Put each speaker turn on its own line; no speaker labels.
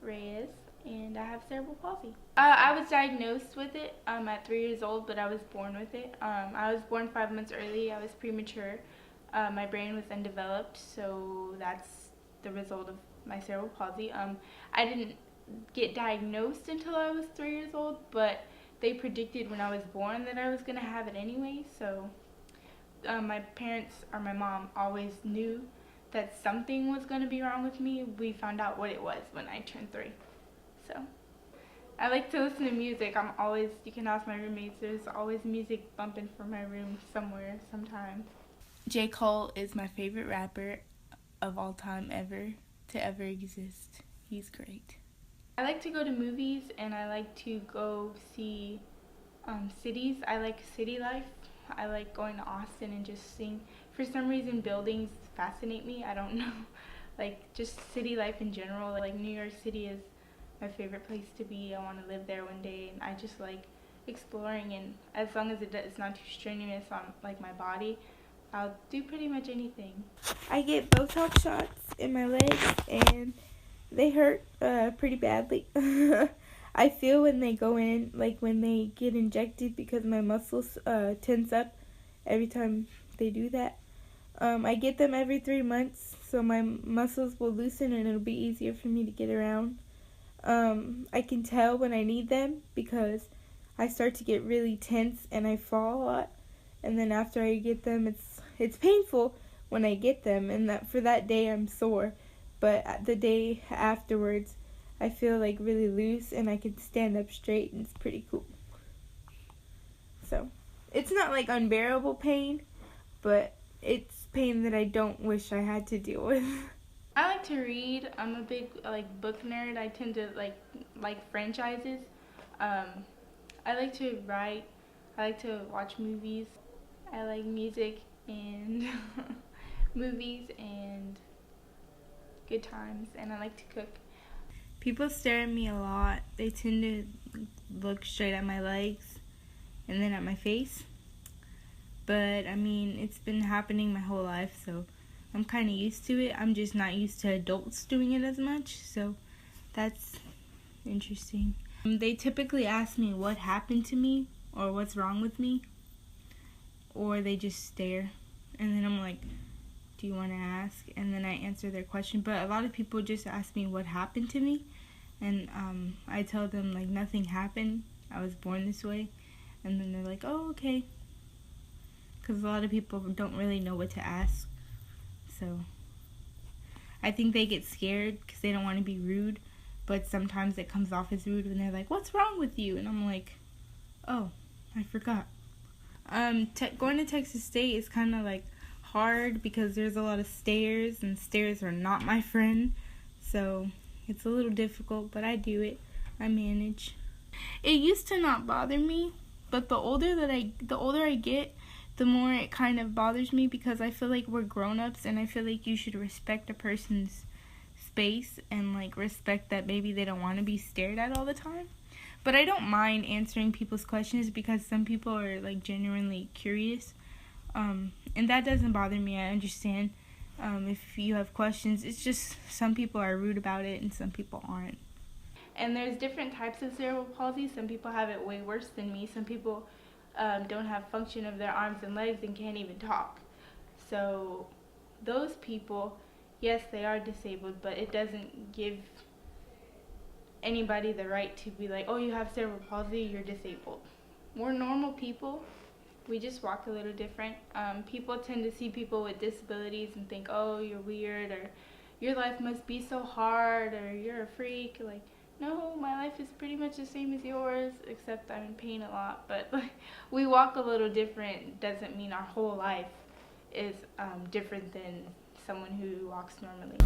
Reyes, and I have cerebral palsy. I was diagnosed with it at 3 years old, but I was born with it. I was born 5 months early. I was premature. My brain was undeveloped, so that's the result of my cerebral palsy. I didn't get diagnosed until I was 3 years old, but they predicted when I was born that I was going to have it anyway, so my parents, or my mom, always knew that something was going to be wrong with me. We found out what it was when I turned 3. So I like to listen to music. You can ask my roommates, there's always music bumping from my room somewhere, sometime. J. Cole is my favorite rapper of all time to ever exist. He's great. I like to go to movies, and I like to go see cities. I like city life. I like going to Austin and just seeing, for some reason, buildings fascinate me. I don't know. Like, just city life in general. Like, New York City is my favorite place to be. I want to live there one day, and I just like exploring, and as long as it's not too strenuous on like my body, I'll do pretty much anything. I get Botox shots in my legs, and they hurt pretty badly. I feel when they go in, like when they get injected, because my muscles tense up every time they do that. I get them every 3 months, so my muscles will loosen and it'll be easier for me to get around. I can tell when I need them because I start to get really tense and I fall a lot. And then after I get them, it's painful when I get them, and that for that day I'm sore. But the day afterwards, I feel like really loose and I can stand up straight, and it's pretty cool. So it's not like unbearable pain, but it's pain that I don't wish I had to deal with. I like to read. I'm a big book nerd. I tend to like franchises. I like to write. I like to watch movies. I like music and movies and good times, and I like to cook. People stare at me a lot. They tend to look straight at my legs and then at my face. But I mean, it's been happening my whole life, so I'm kind of used to it. I'm just not used to adults doing it as much, so that's interesting. They typically ask me what happened to me or what's wrong with me, or they just stare, and then I'm like, do you want to ask? And then I answer their question. But a lot of people just ask me what happened to me, and I tell them like nothing happened. I was born this way. And then they're like, oh, okay. Because a lot of people don't really know what to ask. So I think they get scared because they don't want to be rude. But sometimes it comes off as rude when they're like, what's wrong with you? And I'm like, oh, I forgot. Going to Texas State is kind of like hard because there's a lot of stairs, and stairs are not my friend. So it's a little difficult, but I do it. I manage. It used to not bother me, but the older I get, the more it kind of bothers me, because I feel like we're grown-ups, and I feel like you should respect a person's space and like respect that maybe they don't want to be stared at all the time. But I don't mind answering people's questions because some people are like genuinely curious, and that doesn't bother me. I understand if you have questions. It's just some people are rude about it and some people aren't. And there's different types of cerebral palsy. Some people have it way worse than me. Some people don't have function of their arms and legs and can't even talk. So those people, yes, they are disabled, but it doesn't give anybody the right to be like, oh, you have cerebral palsy, you're disabled. We're normal people. We just walk a little different. People tend to see people with disabilities and think, oh, you're weird, or your life must be so hard, or you're a freak. Like, no, my life is pretty much the same as yours, except I'm in pain a lot. But like, we walk a little different doesn't mean our whole life is different than someone who walks normally.